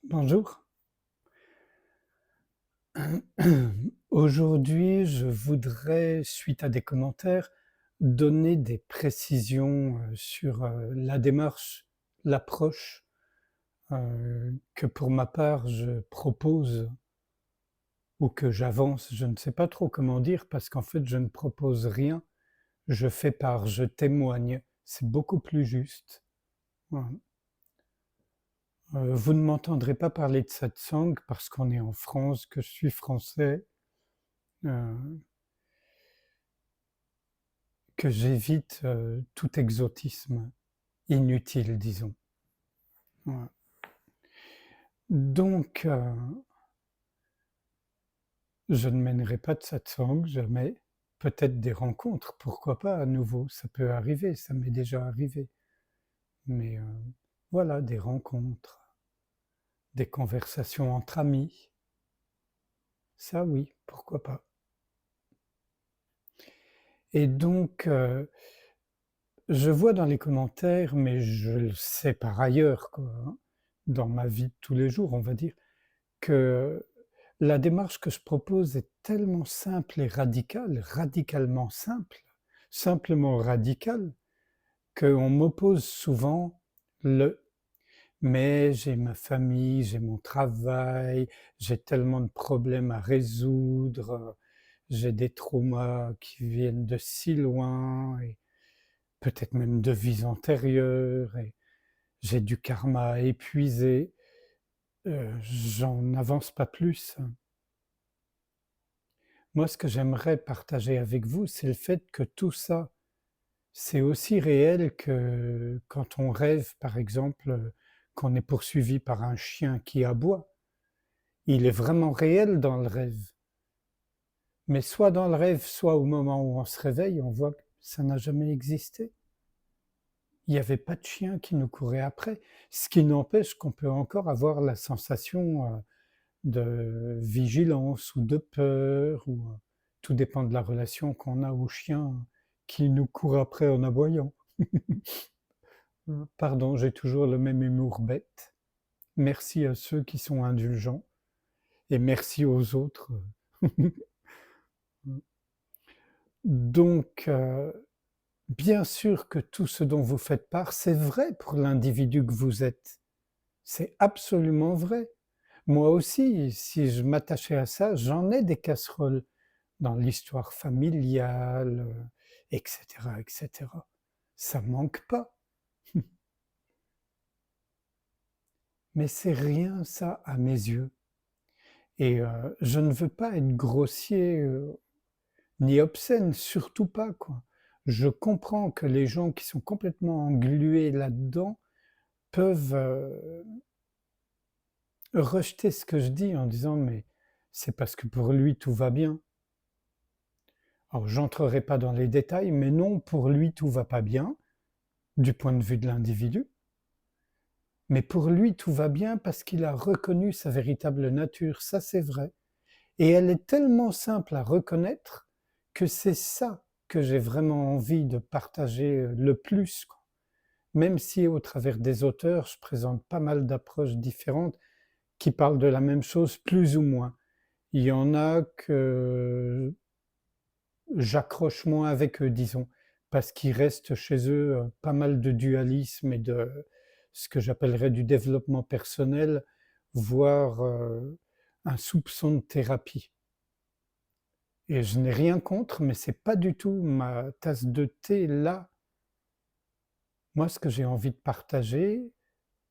Bonjour. Aujourd'hui, je voudrais, suite à des commentaires, donner des précisions, sur, la démarche, l'approche, que pour ma part je propose ou que j'avance. Je ne sais pas trop comment dire parce qu'en fait je ne propose rien, je fais part, je témoigne. C'est beaucoup plus juste. Voilà. Vous ne m'entendrez pas parler de satsang parce qu'on est en France, que je suis français, heu que j'évite, tout exotisme inutile, disons. Voilà. Donc, je ne mènerai pas de satsang, jamais. Peut-être des rencontres, pourquoi pas à nouveau, ça peut arriver, ça m'est déjà arrivé. Mais, voilà, des rencontres, des conversations entre amis, ça oui, pourquoi pas. Et donc, je vois dans les commentaires, mais je le sais par ailleurs quoi, hein, dans ma vie de tous les jours, on va dire, que la démarche que je propose est tellement simple et radicale, radicalement simple, simplement radicale, qu'on m'oppose souvent le «mais j'ai ma famille, j'ai mon travail, j'ai tellement de problèmes à résoudre, j'ai des traumas qui viennent de si loin et peut-être même de vies antérieures et j'ai du karma à épuiser». J'en avance pas plus. Moi, ce que j'aimerais partager avec vous, c'est le fait que tout ça, c'est aussi réel que quand on rêve, par exemple, qu'on est poursuivi par un chien qui aboie. Il est vraiment réel dans le rêve. Mais soit dans le rêve, soit au moment où on se réveille, on voit que ça n'a jamais existé. Il n'y avait pas de chien qui nous courait après. Ce qui n'empêche qu'on peut encore avoir la sensation, de vigilance ou de peur ou, tout dépend de la relation qu'on a au chien qui nous court après en aboyant. Pardon, j'ai toujours le même humour bête. Merci à ceux qui sont indulgents et merci aux autres. Donc, bien sûr que tout ce dont vous faites part, c'est vrai pour l'individu que vous êtes. C'est absolument vrai. Moi aussi, si je m'attachais à ça, j'en ai des casseroles dans l'histoire familiale, et cetera et cetera. Ça manque pas. Mais c'est rien ça à mes yeux et je ne veux pas être grossier, ni obscène, surtout pas, quoi. Je comprends que les gens qui sont complètement englués là-dedans peuvent, rejeter ce que je dis en disant: «Mais c'est parce que pour lui tout va bien». Alors j'entrerai pas dans les détails, mais non, pour lui tout va pas bien, du point de vue de l'individu, mais pour lui tout va bien parce qu'il a reconnu sa véritable nature, ça c'est vrai. Et elle est tellement simple à reconnaître que c'est ça que j'ai vraiment envie de partager, le plus, quoi. Même si au travers des auteurs, je présente pas mal d'approches différentes qui parlent de la même chose plus ou moins. Il y en a que j'accroche moins avec eux, disons, parce qu'il reste chez eux, pas mal de dualisme et de ce que j'appellerais du développement personnel, voire, un soupçon de thérapie. Et je n'ai rien contre, mais c'est pas du tout ma tasse de thé là. Moi, ce que j'ai envie de partager,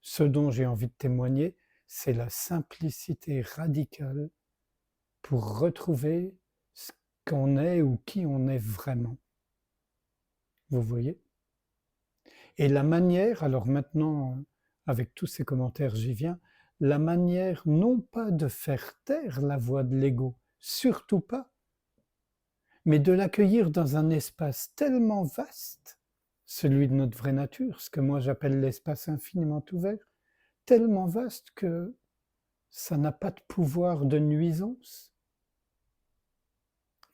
ce dont j'ai envie de témoigner, c'est la simplicité radicale pour retrouver ce qu'on est ou qui on est vraiment. Vous voyez? Et la manière, alors maintenant, avec tous ces commentaires, j'y viens, la manière non pas de faire taire la voix de l'ego, surtout pas, mais de l'accueillir dans un espace tellement vaste, celui de notre vraie nature, ce que moi j'appelle l'espace infiniment ouvert, tellement vaste que ça n'a pas de pouvoir de nuisance.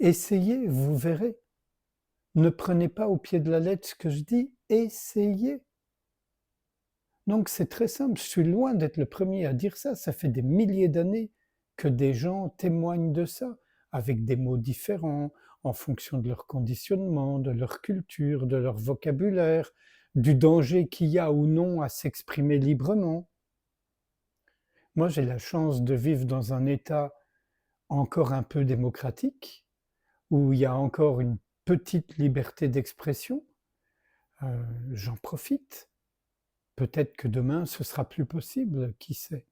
Essayez, vous verrez. Ne prenez pas au pied de la lettre ce que je dis, essayez. Donc c'est très simple, je suis loin d'être le premier à dire ça, ça fait des milliers d'années que des gens témoignent de ça, avec des mots différents, en fonction de leur conditionnement, de leur culture, de leur vocabulaire, du danger qu'il y a ou non à s'exprimer librement. Moi, j'ai la chance de vivre dans un État encore un peu démocratique, où il y a encore une petite liberté d'expression. J'en profite. Peut-être que demain, ce sera plus possible, qui sait.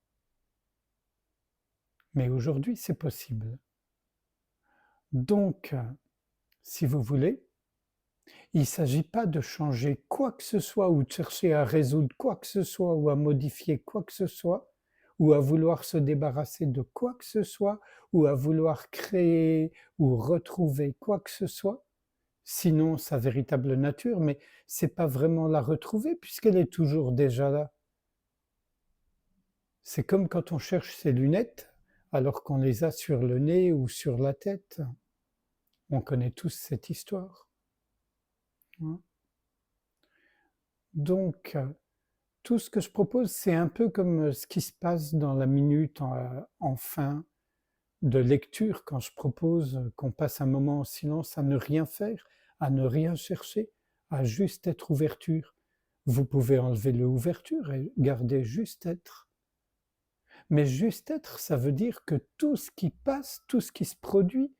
Mais aujourd'hui, c'est possible. Donc, si vous voulez, il ne s'agit pas de changer quoi que ce soit ou de chercher à résoudre quoi que ce soit ou à modifier quoi que ce soit ou à vouloir se débarrasser de quoi que ce soit ou à vouloir créer ou retrouver quoi que ce soit, sinon sa véritable nature, mais c'est pas vraiment la retrouver puisqu'elle est toujours déjà là. C'est comme quand on cherche ses lunettes alors qu'on les a sur le nez ou sur la tête. On connaît tous cette histoire, hein. Donc, tout ce que je propose, c'est un peu comme ce qui se passe dans la minute en fin de lecture, quand je propose qu'on passe un moment en silence à ne rien faire, à ne rien chercher, à juste être ouverture. Vous pouvez enlever le ouverture et garder juste être. Mais juste être, ça veut dire que tout ce qui passe, tout ce qui se produit,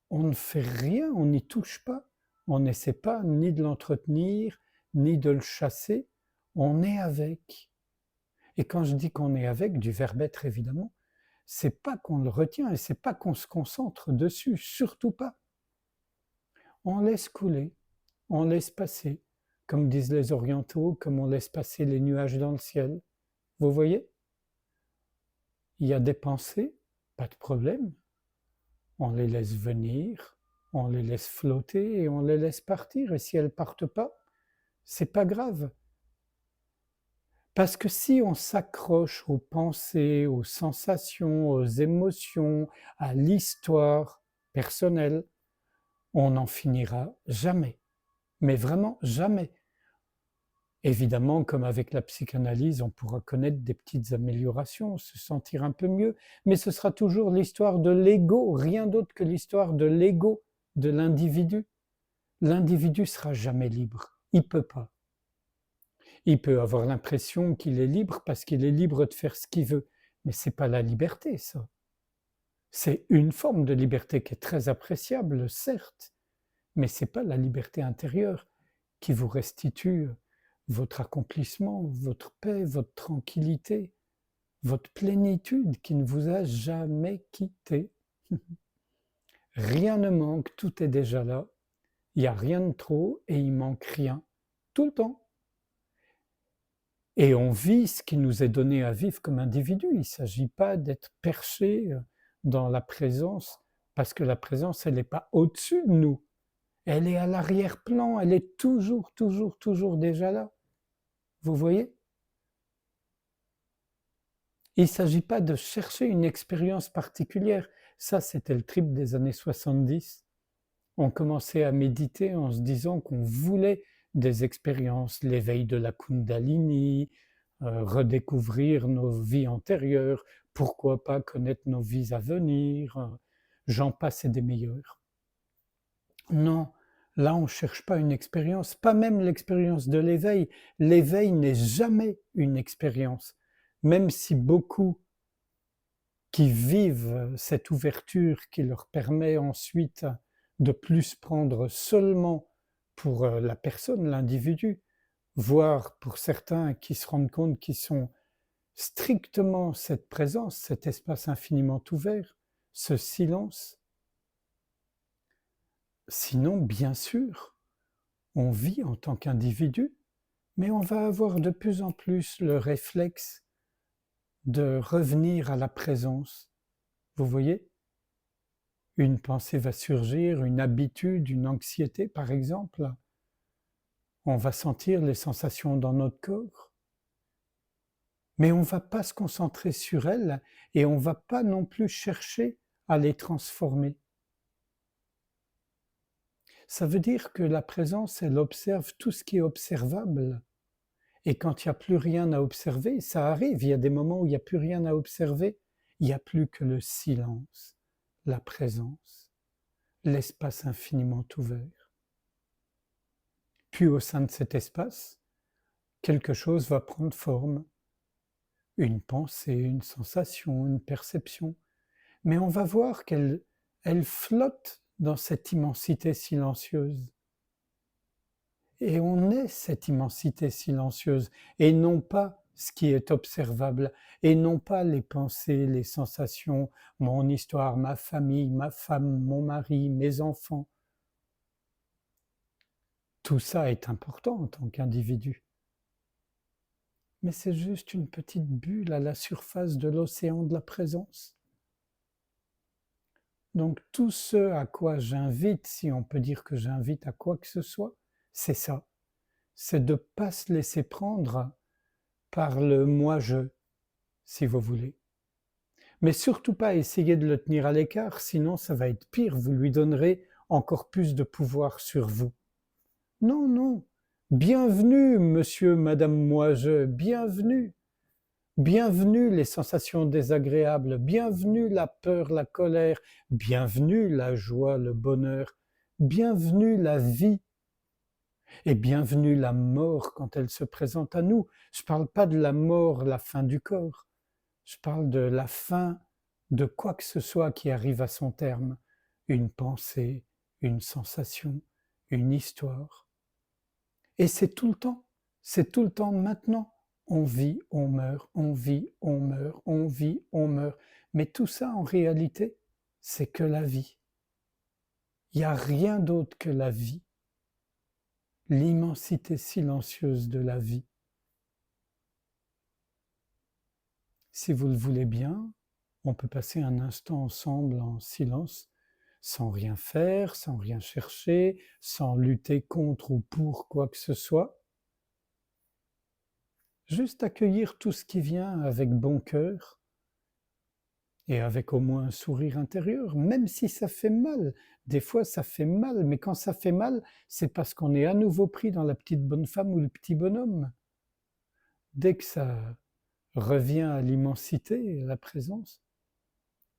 on ne fait rien, on n'y touche pas. On n'essaie pas ni de l'entretenir, ni de le chasser. On est avec. Et quand je dis qu'on est avec, du verbe être évidemment, c'est pas qu'on le retient et c'est pas qu'on se concentre dessus, surtout pas. On laisse couler, on laisse passer, comme disent les orientaux, comme on laisse passer les nuages dans le ciel. Vous voyez? Il y a des pensées, pas de problème. On les laisse venir, on les laisse flotter et on les laisse partir. Et si elles partent pas, c'est pas grave. Parce que si on s'accroche aux pensées, aux sensations, aux émotions, à l'histoire personnelle, on n'en finira jamais. Mais vraiment jamais. Évidemment, comme avec la psychanalyse, on pourra connaître des petites améliorations, se sentir un peu mieux, mais ce sera toujours l'histoire de l'ego, rien d'autre que l'histoire de l'ego, de l'individu. L'individu sera jamais libre, il peut pas. Il peut avoir l'impression qu'il est libre parce qu'il est libre de faire ce qu'il veut, mais c'est pas la liberté, ça. C'est une forme de liberté qui est très appréciable, certes, mais c'est pas la liberté intérieure qui vous restitue votre accomplissement, votre paix, votre tranquillité, votre plénitude qui ne vous a jamais quitté. Rien ne manque, tout est déjà là. Il n'y a rien de trop et il manque rien, tout le temps. Et on vit ce qui nous est donné à vivre comme individu. Il ne s'agit pas d'être perché dans la présence, parce que la présence, elle n'est pas au-dessus de nous. Elle est à l'arrière-plan, elle est toujours, toujours, toujours déjà là. Vous voyez? Il ne s'agit pas de chercher une expérience particulière. Ça, c'était le trip des années 70. On commençait à méditer en se disant qu'on voulait des expériences, l'éveil de la Kundalini, redécouvrir nos vies antérieures, pourquoi pas connaître nos vies à venir, j'en passe et des meilleurs. Non, là on ne cherche pas une expérience, pas même l'expérience de l'éveil. L'éveil n'est jamais une expérience, même si beaucoup qui vivent cette ouverture qui leur permet ensuite de plus prendre seulement pour la personne, l'individu, voire pour certains qui se rendent compte qu'ils sont strictement cette présence, cet espace infiniment ouvert, ce silence. Sinon, bien sûr, on vit en tant qu'individu, mais on va avoir de plus en plus le réflexe de revenir à la présence. Vous voyez? Une pensée va surgir, une habitude, une anxiété par exemple. On va sentir les sensations dans notre corps. Mais on ne va pas se concentrer sur elles et on ne va pas non plus chercher à les transformer. Ça veut dire que la présence, elle observe tout ce qui est observable Et quand il n'y a plus rien à observer, ça arrive, il y a des moments où il n'y a plus rien à observer, il n'y a plus que le silence, la présence, l'espace infiniment ouvert. Puis au sein de cet espace, quelque chose va prendre forme, une pensée, une sensation, une perception, mais on va voir qu'elle flotte dans cette immensité silencieuse. Et on est cette immensité silencieuse, et non pas ce qui est observable, et non pas les pensées, les sensations, mon histoire, ma famille, ma femme, mon mari, mes enfants. Tout ça est important en tant qu'individu. Mais c'est juste une petite bulle à la surface de l'océan de la présence. Donc tout ce à quoi j'invite, si on peut dire que j'invite à quoi que ce soit, c'est ça. C'est de ne pas se laisser prendre par le moi-je, si vous voulez. Mais surtout pas essayer de le tenir à l'écart, sinon ça va être pire, vous lui donnerez encore plus de pouvoir sur vous. Non, non. Bienvenue, monsieur, madame, moi-je, bienvenue. Bienvenue les sensations désagréables, bienvenue la peur, la colère, bienvenue la joie, le bonheur, bienvenue la vie et bienvenue la mort quand elle se présente à nous. Je ne parle pas de la mort, la fin du corps, je parle de la fin de quoi que ce soit qui arrive à son terme, une pensée, une sensation, une histoire. Et c'est tout le temps maintenant. On vit, on meurt, on vit, on meurt, on vit, on meurt. Mais tout ça, en réalité, c'est que la vie. Il n'y a rien d'autre que la vie, l'immensité silencieuse de la vie. Si vous le voulez bien, on peut passer un instant ensemble en silence, sans rien faire, sans rien chercher, sans lutter contre ou pour quoi que ce soit. Juste accueillir tout ce qui vient avec bon cœur et avec au moins un sourire intérieur, même si ça fait mal. Des fois, ça fait mal, mais quand ça fait mal, c'est parce qu'on est à nouveau pris dans la petite bonne femme ou le petit bonhomme. Dès que ça revient à l'immensité, à la présence,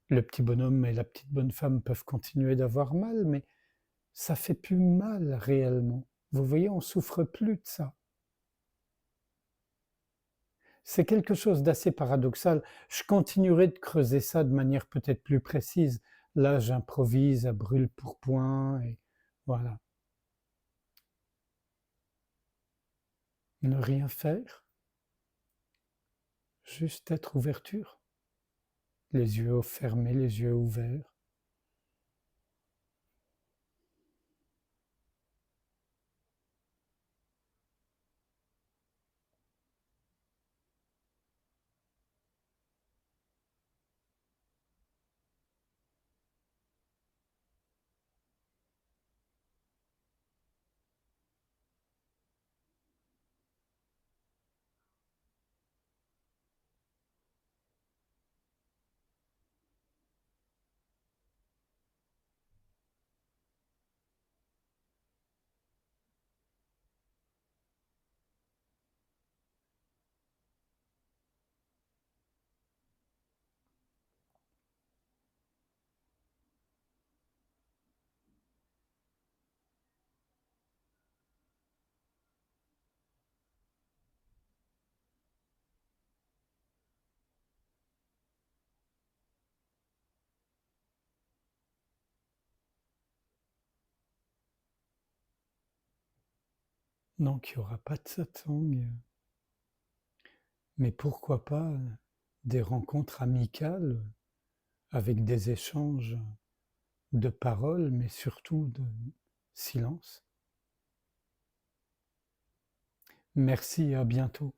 le petit bonhomme et la petite bonne femme peuvent continuer d'avoir mal, mais ça fait plus mal réellement. Vous voyez, on souffre plus de ça. C'est quelque chose d'assez paradoxal. Je continuerai de creuser ça de manière peut-être plus précise. Là, j'improvise à brûle-pourpoint et voilà. Ne rien faire, juste être ouverture. Les yeux fermés, les yeux ouverts. Donc, il n'y aura pas de satsang. Mais pourquoi pas des rencontres amicales avec des échanges de paroles, mais surtout de silence. Merci, à bientôt.